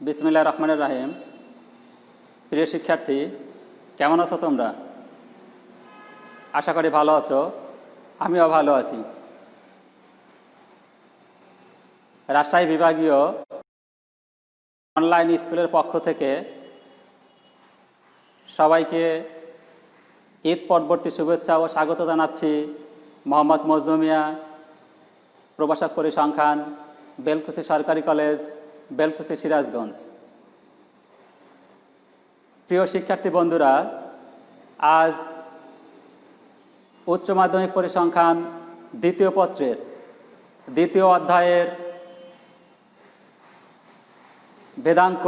বিসমিল্লাহির রহমানির রহিম। প্রিয় শিক্ষার্থী, কেমন আছো তোমরা? আশা করি ভালো আছো। আমিও ভালো আছি। রাজশাহী বিভাগীয় অনলাইন স্কুলের পক্ষ থেকে সবাইকে ঈদ পরবর্তী শুভেচ্ছা ও স্বাগত জানাচ্ছি। মোহাম্মদ মজনু মিয়া, প্রভাষক পরিসংখ্যান, বেলকুচি সরকারি কলেজ, বেলকুচি, সিরাজগঞ্জ। প্রিয় শিক্ষার্থী বন্ধুরা, আজ উচ্চ মাধ্যমিক পরিসংখ্যান দ্বিতীয় পত্রের দ্বিতীয় অধ্যায়ের বেদাঙ্ক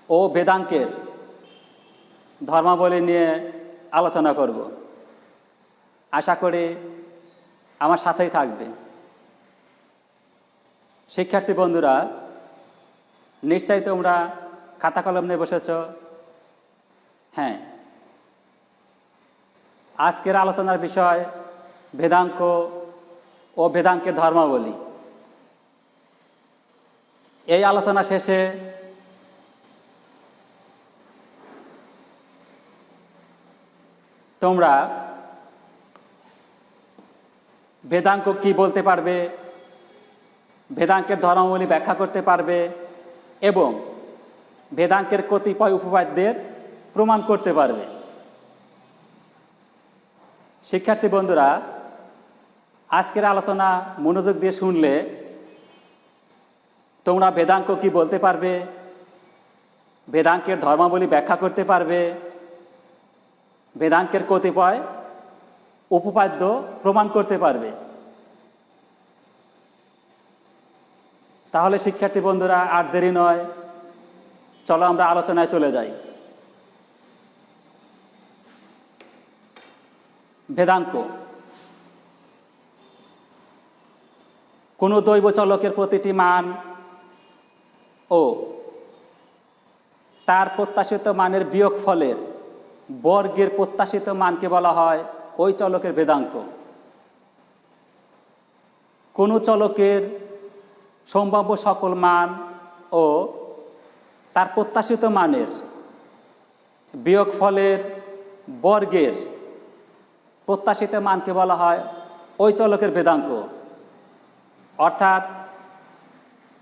ও বেদাঙ্কের ধর্মাবলী নিয়ে আলোচনা করব। আশা করি আমার সাথেই থাকবে। শিক্ষার্থী বন্ধুরা, নিশ্চয়ই তোমরা খাতা কলম নিয়ে বসেছ। হ্যাঁ, আজকের আলোচনার বিষয় বেদাঙ্ক ও বেদাঙ্কের ধর্মাবলী। এই আলোচনা শেষে তোমরা বেদাঙ্ক কি বলতে পারবে, বেদাঙ্কের ধর্মাবলী ব্যাখ্যা করতে পারবে এবং বেদাঙ্কের কতিপয় উপপাদ্যের প্রমাণ করতে পারবে। শিক্ষার্থী বন্ধুরা, আজকের আলোচনা মনোযোগ দিয়ে শুনলে তোমরা বেদাঙ্ক কি বলতে পারবে, বেদাঙ্কের ধর্মাবলী ব্যাখ্যা করতে পারবে, বেদাঙ্কের কতিপয় উপপাদ্য প্রমাণ করতে পারবে। তাহলে শিক্ষার্থী বন্ধুরা, আর দেরি নয়, চলো আমরা আলোচনায় চলে যাই। বেদাঙ্ক কোনো দৈব চলকের প্রতিটি মান ও তার প্রত্যাশিত মানের বিয়োগফলের বর্গের প্রত্যাশিত মানকে বলা হয় ওই চলকের বেদাঙ্ক। কোনো চলকের সম্ভাব্য সকল মান ও তার প্রত্যাশিত মানের বিয়োগফলের বর্গের প্রত্যাশিত মানকে বলা হয় ওই চলকের বেদাঙ্ক। অর্থাৎ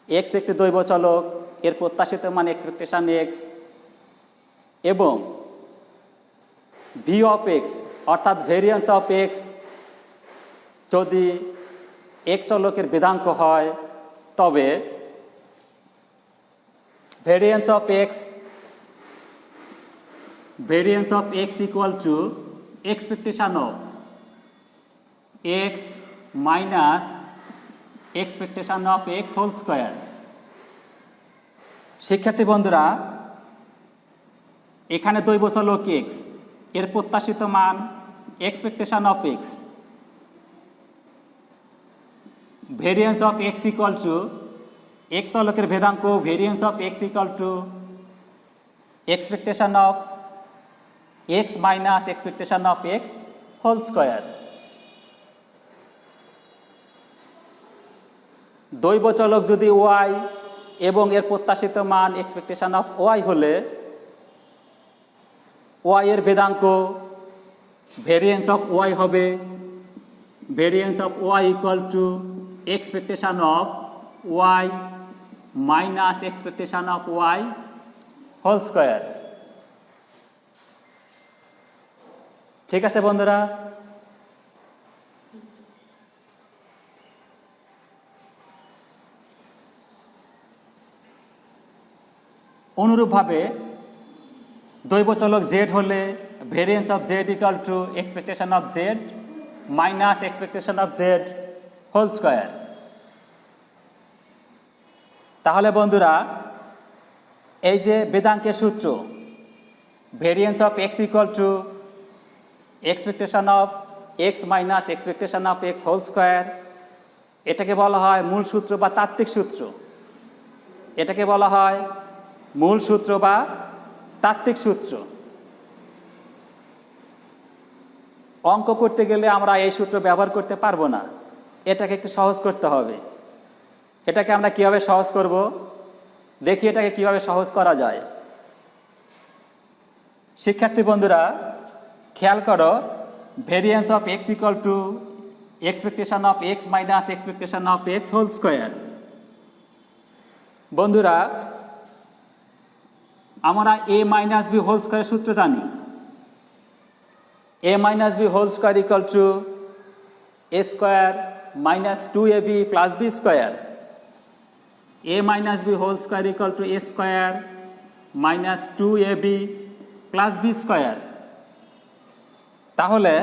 এক্স একটি দৈব চলক, এর প্রত্যাশিত মান এক্সপেকটেশন এক্স, এবং ভি অফ এক্স অর্থাৎ ভেরিয়েন্স অফ এক্স যদি এক্স চলকের বেদাঙ্ক হয়, তবে variance of x equal to expectation of x minus expectation of x whole square. শিক্ষার্থী বন্ধুরা, এখানে দৈব চলক এক্স, এর প্রত্যাশিত মান expectation of X, variance of x equal to X চলকের ভেদাঙ্ক variance of x equal to expectation of x minus expectation of x whole square. দৈব চলক যদি ওয়াই এবং এর প্রত্যাশিত মান এক্সপেকটেশন অফ ওয়াই হলে ওয়াই এর বেদাঙ্ক ভেরিয়েন্স অফ ওয়াই হবে variance of y equal to expectation of y minus expectation of y whole square. ঠিক আছে বন্ধুরা? অনুরূপভাবে দৈব চলক জেড হলে variance of z equal to expectation of z minus expectation of z whole square. তাহলে বন্ধুরা, এই যে বেদাঙ্কের সূত্র variance of x equal to expectation of x minus expectation of x whole square, এটাকে বলা হয় মূল সূত্র বা তাত্ত্বিক সূত্র। এটাকে বলা হয় মূল সূত্র বা তাত্ত্বিক সূত্র। অঙ্ক করতে গেলে আমরা এই সূত্র ব্যবহার করতে পারবো না, এটাকে একটু সহজ করতে হবে। এটাকে আমরা কিভাবে সহজ করব? দেখি এটাকে কিভাবে সহজ করা যায়। শিক্ষার্থী বন্ধুরা খেয়াল করো, variance of x equal to expectation of x minus expectation of x whole square. বন্ধুরা আমরা এ মাইনাস বি হোল স্কোয়ারের সূত্র জানি। a minus b whole square equal to a square minus 2ab plus b square. a minus b whole square equal to a square minus 2ab plus b square. তাহলে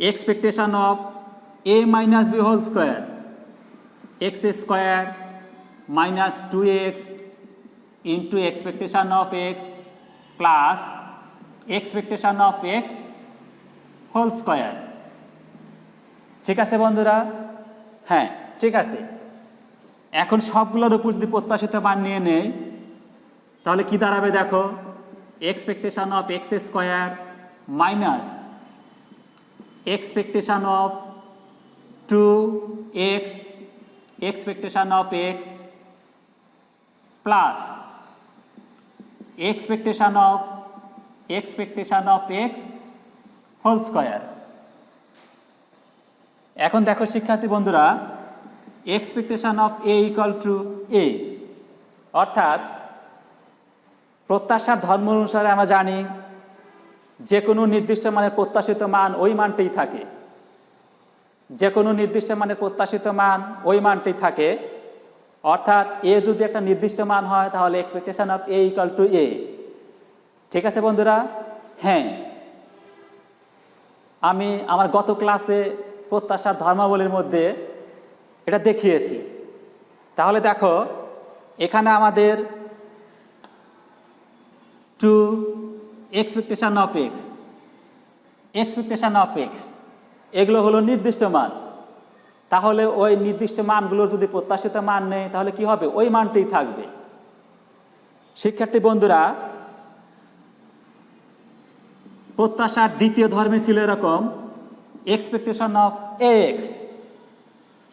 expectation of a minus b whole square x square minus 2x into expectation of x plus expectation of x whole square. ঠিক আছে বন্ধুরা? হ্যাঁ ঠিক আছে। এখন সবগুলোর উপর যদি প্রত্যাশিত মান নিয়ে নেই তাহলে কি দাঁড়াবে দেখো, expectation of x square minus expectation of 2x expectation of x plus expectation of x whole square. এখন দেখো শিক্ষার্থী বন্ধুরা, expectation of A equal to A, অর্থাৎ প্রত্যাশার ধর্ম অনুসারে আমরা জানি যে কোনো নির্দিষ্ট মানের প্রত্যাশিত মান ওই মানটাই থাকে, যে কোনো নির্দিষ্ট মানের প্রত্যাশিত মান ওই মানটাই থাকে। অর্থাৎ এ যদি একটা নির্দিষ্ট মান হয় তাহলে expectation of A equal to A. ঠিক আছে বন্ধুরা? হ্যাঁ, আমি আমার গত ক্লাসে প্রত্যাশার ধর্মাবলীর মধ্যে এটা দেখিয়েছি। তাহলে দেখো এখানে আমাদের টু এক্সপেকটেশন অফ এক্স এগুলো হলো নির্দিষ্ট মান। তাহলে ওই নির্দিষ্ট মানগুলোর যদি প্রত্যাশিত মান নেই তাহলে কি হবে, ওই মানটাই থাকবে। শিক্ষার্থী বন্ধুরা প্রত্যাশার দ্বিতীয় ধর্মে ছিল এরকম, expectation of x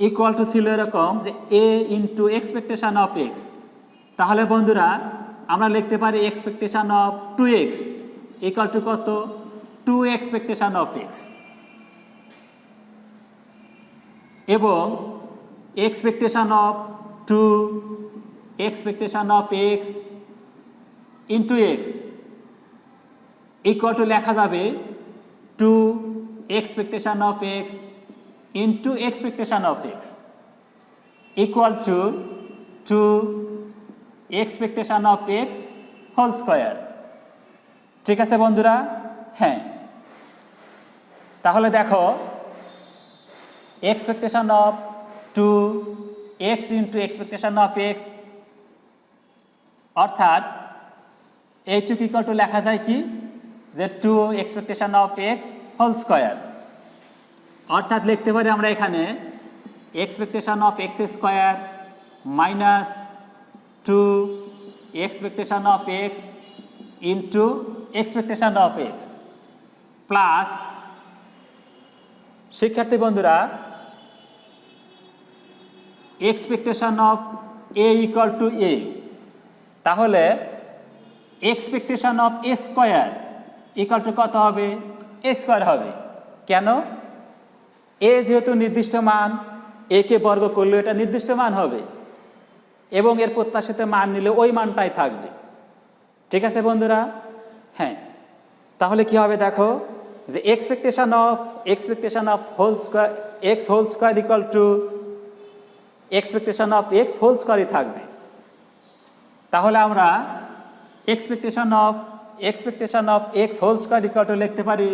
equal two ছিল এরকম যে এ ইন্টু এক্সপেকটেশন অফ এক্স। তাহলে বন্ধুরা আমরা লিখতে পারি expectation of 2x equal to কত, 2 এক্সপেকটেশন অফ এক্স, এবং expectation of 2 expectation of x into x equal to লেখা যাবে 2 expectation of x into expectation of x equal to 2 expectation of x whole square. ঠিক আছে বন্ধুরা? হ্যাঁ, তাহলে দেখো expectation of 2x into expectation of x, অর্থাৎ এইটুকু ইকুয়াল টু লেখা যায় কি, যে 2 expectation of x whole square. অর্থাৎ লিখতে পারি আমরা এখানে expectation of x square minus 2 expectation of x into expectation of x plus, শিক্ষার্থী বন্ধুরা expectation of A equal to A. তাহলে expectation of A square equal to কত হবে, এ স্কোয়ার হবে। কেন? এ যেহেতু নির্দিষ্ট মান, এ কে বর্গ করলে এটা নির্দিষ্ট মান হবে এবং এর প্রত্যাশিত মান নিলে ওই মানটাই থাকবে। ঠিক আছে বন্ধুরা? হ্যাঁ, তাহলে কি হবে দেখো, যে expectation of whole square X whole square equal to expectation of x whole স্কোয়ারই থাকবে। তাহলে আমরা expectation of x whole square equal to লিখতে পারি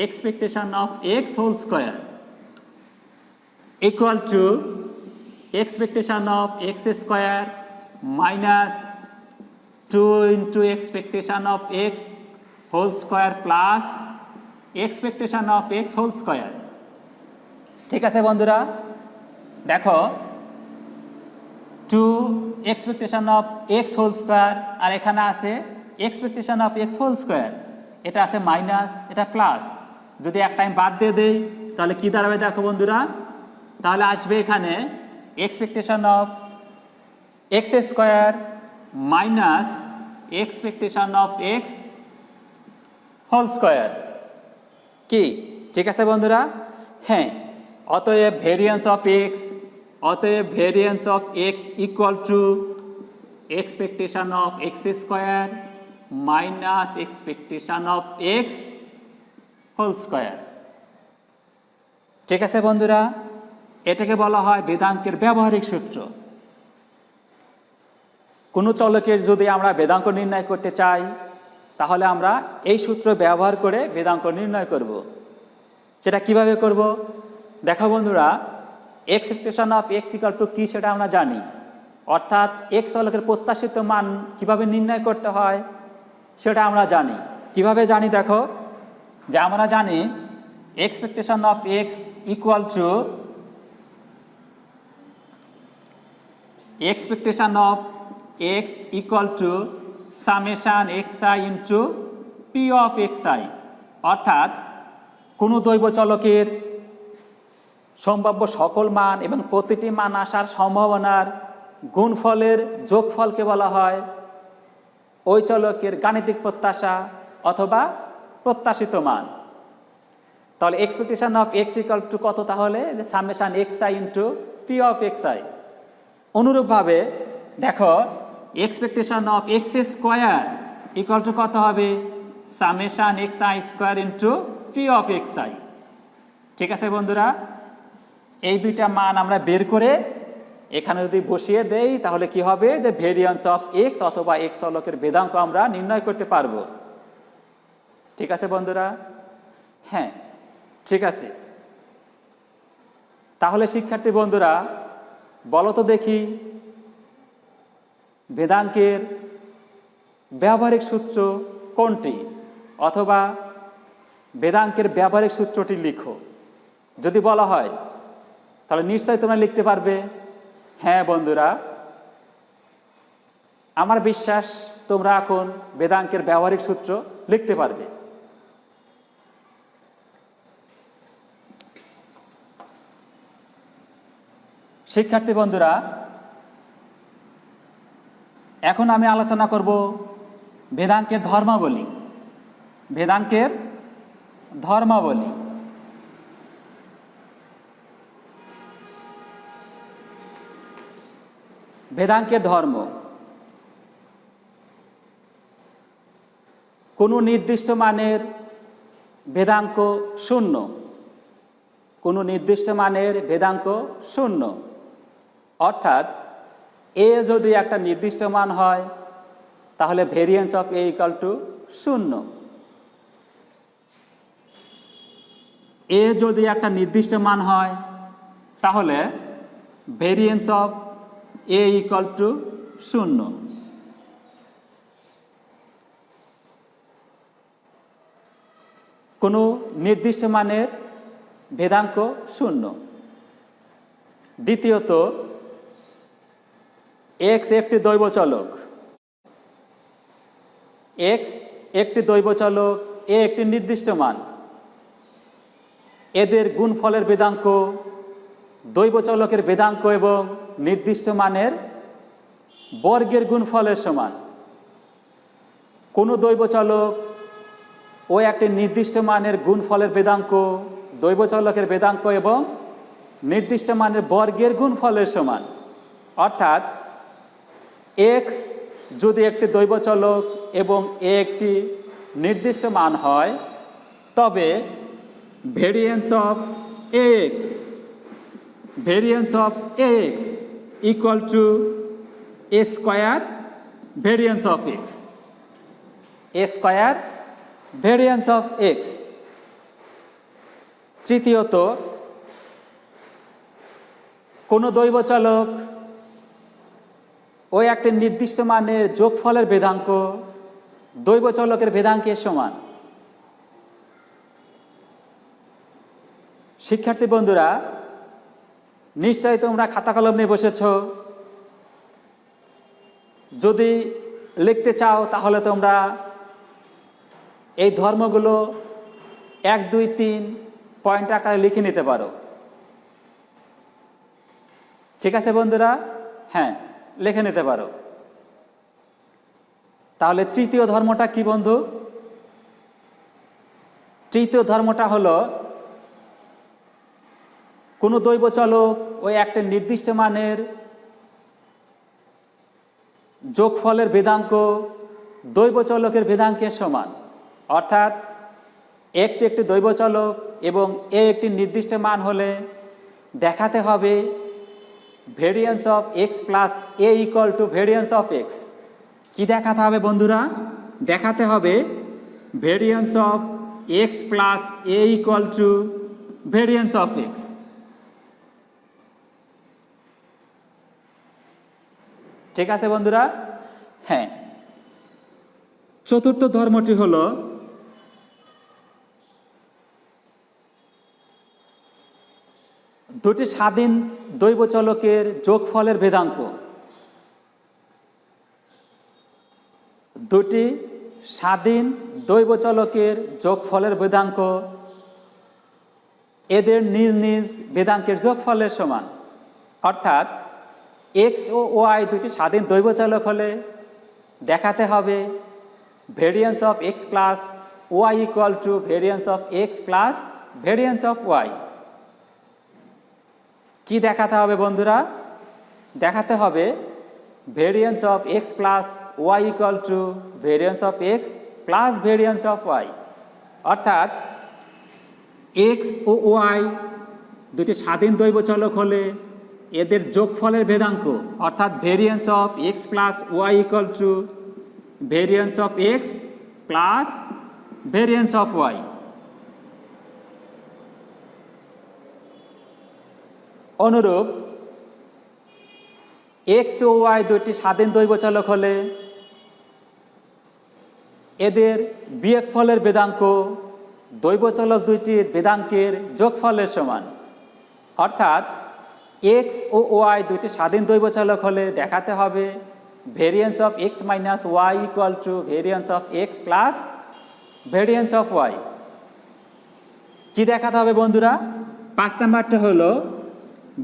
expectation of x whole square equal to expectation of x square minus 2 into expectation of x whole square plus expectation of x whole square. ঠিক আছে বন্ধুরা? দেখো 2 expectation of x whole square আর এখানে আছে expectation of x whole square, এটা আছে minus, এটা প্লাস। যদি এক টাইম বাদ দিয়ে দেই তাহলে কি দাঁড়াবে দেখো বন্ধুরা, তাহলে আসবে এখানে expectation of x square minus expectation of x whole square. কি ঠিক আছে বন্ধুরা? হ্যাঁ, অতএব variance of x equal to expectation of x square minus expectation of x whole square. ঠিক আছে বন্ধুরা, এটাকে বলা হয় বেদাঙ্কের ব্যবহারিক সূত্র। কোনো চলকের যদি আমরা বেদাঙ্ক নির্ণয় করতে চাই তাহলে আমরা এই সূত্র ব্যবহার করে বেদাঙ্ক নির্ণয় করব। সেটা কিভাবে করব? দেখো বন্ধুরা, expectation of x equal to কি সেটা আমরা জানি, অর্থাৎ এক্স চলকের প্রত্যাশিত মান কিভাবে নির্ণয় করতে হয় সেটা আমরা জানি। কিভাবে জানি দেখো, যে আমরা জানি expectation of x equal to expectation of x equal two summation x I into P of X I. অর্থাৎ কোনো দৈব চলকের সম্ভাব্য সকল মান এবং প্রতিটি মান আসার সম্ভাবনার গুণফলের যোগফলকে বলা হয় ওই চলকের গাণিতিক প্রত্যাশা অথবা প্রত্যাশিত মান। তাহলে expectation of x equal to কত? তাহলে summation x I into P of X I. অনুরূপভাবে দেখো, expectation of x square equal to কত হবে? Summation x I square into P of X I. ঠিক আছে বন্ধুরা, এই দুইটা মান আমরা বের করে এখানে যদি বসিয়ে দেই তাহলে কি হবে? যে ভেরিয়েন্স অফ এক্স অথবা এক্স চলকের বেদাঙ্ক আমরা নির্ণয় করতে পারবো। ঠিক আছে বন্ধুরা? হ্যাঁ, ঠিক আছে। তাহলে শিক্ষার্থী বন্ধুরা, বলো তো দেখি, বেদাঙ্কের ব্যবহারিক সূত্র কোনটি? অথবা বেদাঙ্কের ব্যবহারিক সূত্রটি লিখো। যদি বলা হয় তাহলে নিশ্চয়ই তোমরা লিখতে পারবে। হ্যাঁ বন্ধুরা, আমার বিশ্বাস তোমরা এখন বেদাঙ্কের ব্যবহারিক সূত্র লিখতে পারবে। শিক্ষার্থী বন্ধুরা, এখন আমি আলোচনা করব বেদাঙ্কের ধর্মাবলী। বেদাঙ্কের ধর্মাবলী। বেদাঙ্কের ধর্ম। কোনো নির্দিষ্ট মানের বেদাঙ্ক শূন্য। কোনো নির্দিষ্ট মানের বেদাঙ্ক শূন্য, অর্থাৎ এ যদি একটা নির্দিষ্ট মান হয় তাহলে variance of A equal two শূন্য। এ যদি একটা নির্দিষ্ট মান হয় তাহলে variance of A equal two শূন্য। কোনো নির্দিষ্ট মানের ভেদাঙ্ক শূন্য। দ্বিতীয়ত, এক্স একটি দৈব চলক। এক্স একটি দৈব চলক, এ একটি নির্দিষ্ট মান। এদের গুণফলের বেদাঙ্ক দৈব চলকের বেদাঙ্ক এবং নির্দিষ্ট মানের বর্গের গুণফলের সমান। কোনো দৈব চলক ও একটি নির্দিষ্ট মানের গুণফলের বেদাঙ্ক দৈব চলকের বেদাঙ্ক এবং নির্দিষ্ট মানের বর্গের গুণফলের সমান। অর্থাৎ এক্স যদি একটি দৈব চলক এবং এ একটি নির্দিষ্ট মান হয় তবে variance of x equal to A square variance of x. A square variance of x. তৃতীয়ত, কোনো দৈব চলক ওই একটি নির্দিষ্ট মানের যোগফলের বেদাঙ্ক দৈব চলকের বেদাঙ্কের সমান। শিক্ষার্থী বন্ধুরা, নিশ্চয়ই তোমরা খাতা কলম নিয়ে বসেছ। যদি লিখতে চাও তাহলে তোমরা এই ধর্মগুলো 1, 2, 3 পয়েন্ট আকারে লিখে নিতে পারো। ঠিক আছে বন্ধুরা? হ্যাঁ, লিখে নিতে পারো। তাহলে তৃতীয় ধর্মটা কি বন্ধু? তৃতীয় ধর্মটা হলো কোনো দৈব চলক ওই একটা নির্দিষ্ট মানের যোগফলের ভেদাঙ্ক দৈব চলকের ভেদাঙ্কের সমান। অর্থাৎ এক্স একটি দৈব চলক এবং এ একটি নির্দিষ্ট মান হলে দেখাতে হবে variance of x plus A equal to variance of x. কি দেখাতে হবে বন্ধুরা? দেখাতে হবে variance of x plus A equal to variance of x. ঠিক আছে বন্ধুরা? হ্যাঁ, চতুর্থ ধর্মটি হলো দুটি স্বাধীন দৈব চলকের যোগফলের ভেদাঙ্ক। দুটি স্বাধীন দৈব চলকের যোগফলের ভেদাঙ্ক এদের নিজ নিজ ভেদাঙ্কের যোগফলের সমান। অর্থাৎ এক্স ও ওয়াই দুটি স্বাধীন দৈব চলক হলে দেখাতে হবে variance of x plus Y equal to variance of x plus variance of y. কি দেখাতে হবে বন্ধুরা? দেখাতে হবে variance of x plus Y equal to variance of x plus variance of y. অর্থাৎ এক্স ও ওয়াই দুটি স্বাধীন দৈব চলক হলে এদের যোগফলের ভেদাঙ্ক অর্থাৎ variance of x plus Y equal to variance of x plus variance of y. অনুরূপ এক্স ও ওয়াই দুটি স্বাধীন দৈব চলক হলে এদের বিয়োগফলের ভেদাঙ্ক দৈব চলক দুইটির ভেদাঙ্কের যোগফলের সমান। অর্থাৎ এক্স ও ওয়াই দুটি স্বাধীন দৈব চলক হলে দেখাতে হবে variance of x minus Y equal to variance of x plus variance of y. কি দেখাতে হবে বন্ধুরা? 5 নাম্বারটা হলো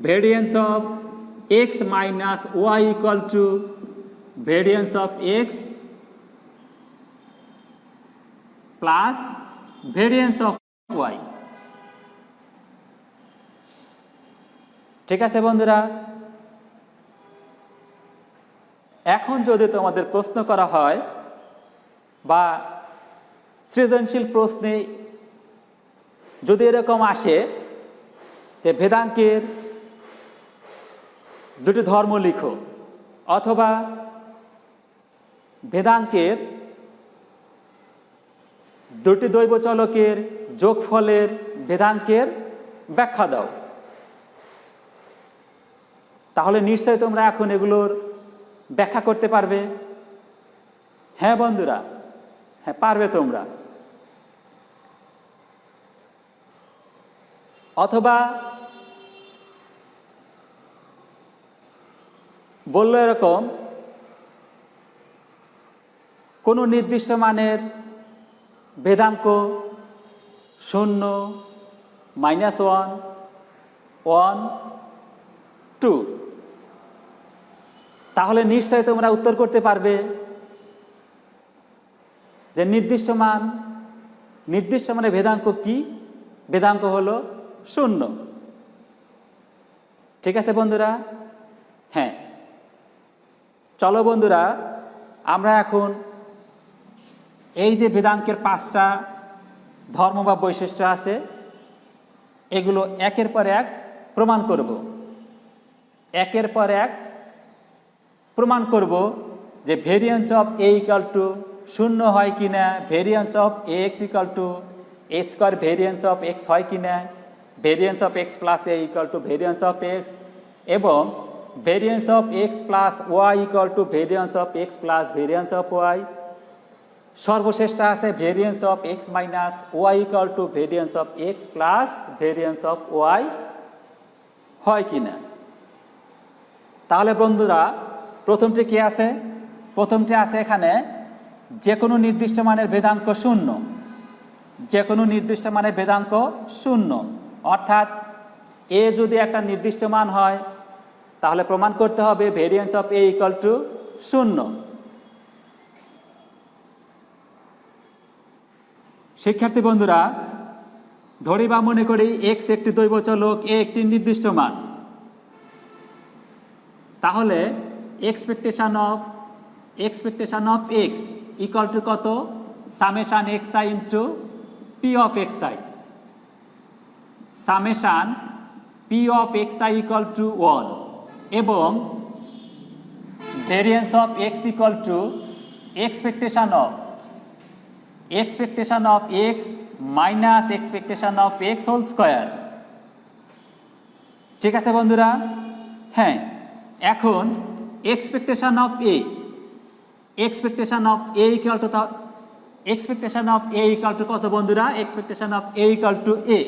variance of x minus Y equal to variance of x plus variance of y. ঠিক আছে বন্ধুরা? এখন যদি তোমাদের প্রশ্ন করা হয় বা সৃজনশীল প্রশ্নে যদি এরকম আসে যে ভেদাঙ্কের দুটি ধর্ম লিখো, অথবা ভেদাঙ্কের দুটি দৈব চলকের যোগফলের ভেদাঙ্কের ব্যাখ্যা দাও, তাহলে নিশ্চয়ই তোমরা এখন এগুলোর ব্যাখ্যা করতে পারবে। হ্যাঁ বন্ধুরা, হ্যাঁ পারবে তোমরা। অথবা বললো এরকম কোনো নির্দিষ্ট মানের ভেদাঙ্ক 0, -1, 1, 2, তাহলে নিশ্চয়ই তোমরা উত্তর করতে পারবে যে নির্দিষ্ট মানে ভেদাঙ্ক কি? ভেদাঙ্ক হলো 0। ঠিক আছে বন্ধুরা? হ্যাঁ, চলো বন্ধুরা আমরা এখন এই যে ভেদাঙ্কের 5টা ধর্ম বা বৈশিষ্ট্য আছে এগুলো একের পর এক প্রমাণ করব। একের পর এক প্রমাণ করব যে variance of A equal to 0 হয় কিনা, variance of A X equal to A square variance of X হয় কিনা, variance of x plus A equal to variance of x, এবং variance of x plus Y equal to variance of x plus variance of Y. সর্বশেষটা আছে variance of x minus Y equal to variance of x plus variance of Y হয় কিনা। তাহলে বন্ধুরা প্রথমটি কি আছে? প্রথমটি আছে এখানে যে কোনো নির্দিষ্ট মানের ভেদাঙ্ক 0, যে কোনো নির্দিষ্ট মানের ভেদাঙ্ক 0, অর্থাৎ এ যদি একটা নির্দিষ্ট মান হয় তাহলে প্রমাণ করতে হবে variance of A equal to 0। শিক্ষার্থী বন্ধুরা, ধরি বা মনে করি এক্স একটি দৈবচলক, এ একটি নির্দিষ্ট মান। তাহলে expectation of x equal to কত? Summation X I into P of X I. Summation P of X I equal to 1 এবং variance of x equal to expectation of x minus expectation of x whole square. ঠিক আছে বন্ধুরা? হ্যাঁ, এখন expectation of A equal to কত বন্ধুরা? Expectation of A equal to A.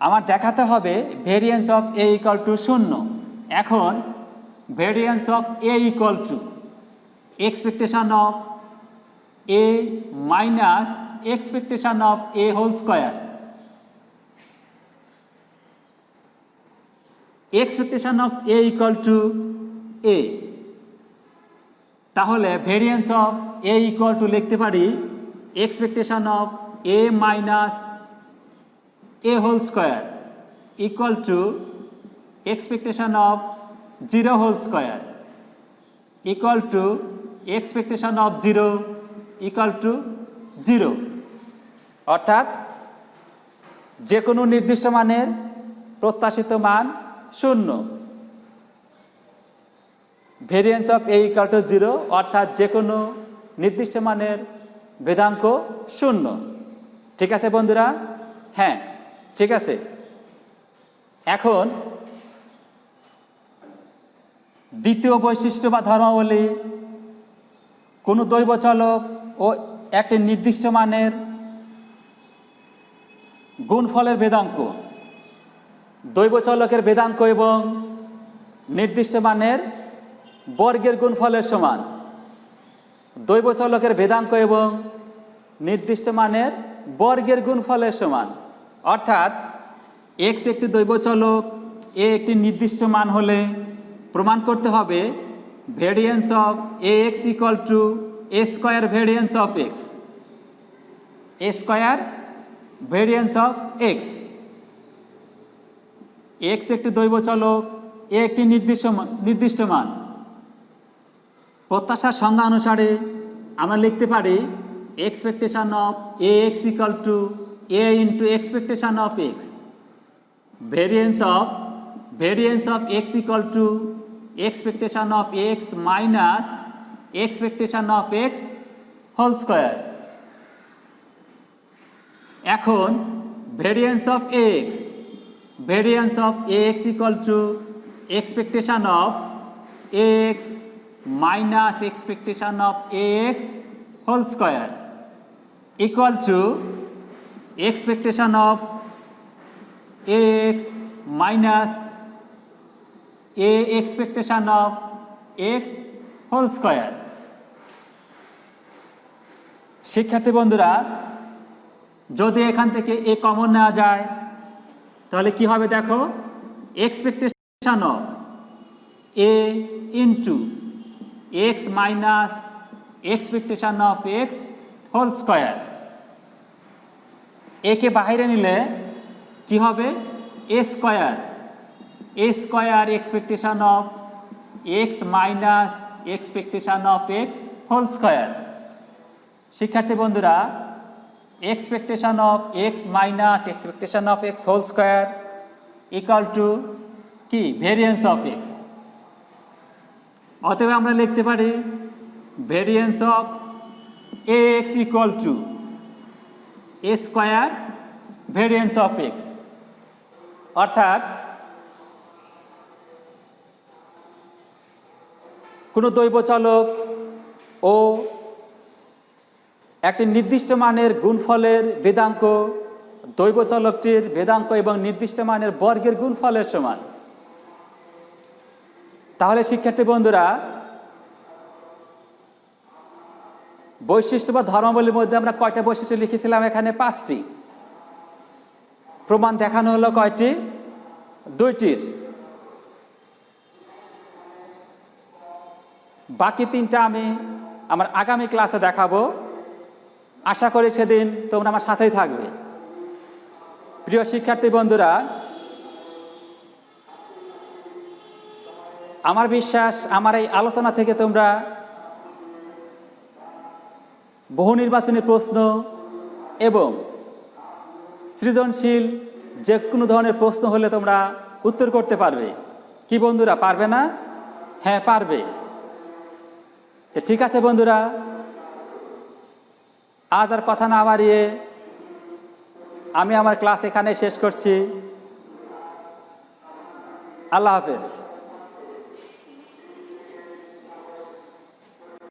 আমার দেখাতে হবে variance of A equal to 0। এখন variance of A equal to expectation of A minus expectation of A whole square. Expectation of A equal to A. তাহলে variance of A equal to লিখতে পারি expectation of A minus A whole square equal to expectation of 0 whole square equal to expectation of 0 equal to 0। অর্থাৎ যে কোনো নির্দিষ্ট মানের প্রত্যাশিত মান 0। Variance of A equal to 0 অর্থাৎ যে কোনো নির্দিষ্ট মানের ভেদাঙ্ক 0। ঠিক আছে বন্ধুরা? হ্যাঁ, ঠিক আছে। এখন দ্বিতীয় বৈশিষ্ট্য বা ধর্মাবলী, কোনো দৈবচলক ও একটি নির্দিষ্ট মানের গুণফলের ভেদাঙ্ক দৈবচলকের ভেদাঙ্ক এবং নির্দিষ্ট মানের বর্গের গুণফলের সমান। দৈবচলকের ভেদাঙ্ক এবং নির্দিষ্ট মানের বর্গের গুণফলের সমান। অর্থাৎ এক্স একটি দৈবচলক, এ একটি নির্দিষ্ট মান হলে প্রমাণ করতে হবে variance of A X equal to A square variance of x. A square variance of x. X একটি দৈবচলক, এ একটি নির্দিষ্ট মান। প্রত্যাশার সংজ্ঞা অনুসারে আমরা লিখতে পারি expectation of A X equal to A into expectation of X. Variance of x equal to expectation of x minus expectation of x whole square. এখন variance of x equal to expectation of x minus expectation of x whole square equal to expectation of x minus A expectation of x whole square. শিক্ষার্থী বন্ধুরা, যদি এখান থেকে a common নেওয়া যায় তাহলে কি হবে দেখো? Expectation of A into X minus expectation of x whole square. একে বাহিরে নিলে কি হবে? A square expectation of x minus expectation of x whole square. শিক্ষার্থী বন্ধুরা, expectation of x minus expectation of x whole square equal to কি? Variance of X. অতএব আমরা লিখতে পারি variance of A X equal to A square variance of x. অর্থাৎ কোনো দৈবচলক ও একটি নির্দিষ্ট মানের গুণফলের ভেদাঙ্ক দৈবচলকটির ভেদাঙ্ক এবং নির্দিষ্ট মানের বর্গের গুণফলের সমান। তাহলে শিক্ষার্থী বন্ধুরা, বৈশিষ্ট্য বা ধর্মাবলীর মধ্যে আমরা কয়টা বৈশিষ্ট্য লিখেছিলাম? এখানে 5টি। প্রমাণ দেখানো হলো কয়টি? 2টির, বাকি 3টা আমি আমার আগামী ক্লাসে দেখাবো। আশা করি সেদিন তোমরা আমার সাথেই থাকবে। প্রিয় শিক্ষার্থী বন্ধুরা, আমার বিশ্বাস আমার এই আলোচনা থেকে তোমরা বহু নির্বাচনী প্রশ্ন এবং সৃজনশীল যে কোনো ধরনের প্রশ্ন হলে তোমরা উত্তর করতে পারবে। কি বন্ধুরা, পারবে না? হ্যাঁ, পারবে। তো ঠিক আছে বন্ধুরা, আজ আর কথা না বাড়িয়ে আমি আমার ক্লাস এখানে শেষ করছি। আল্লাহ হাফেজ।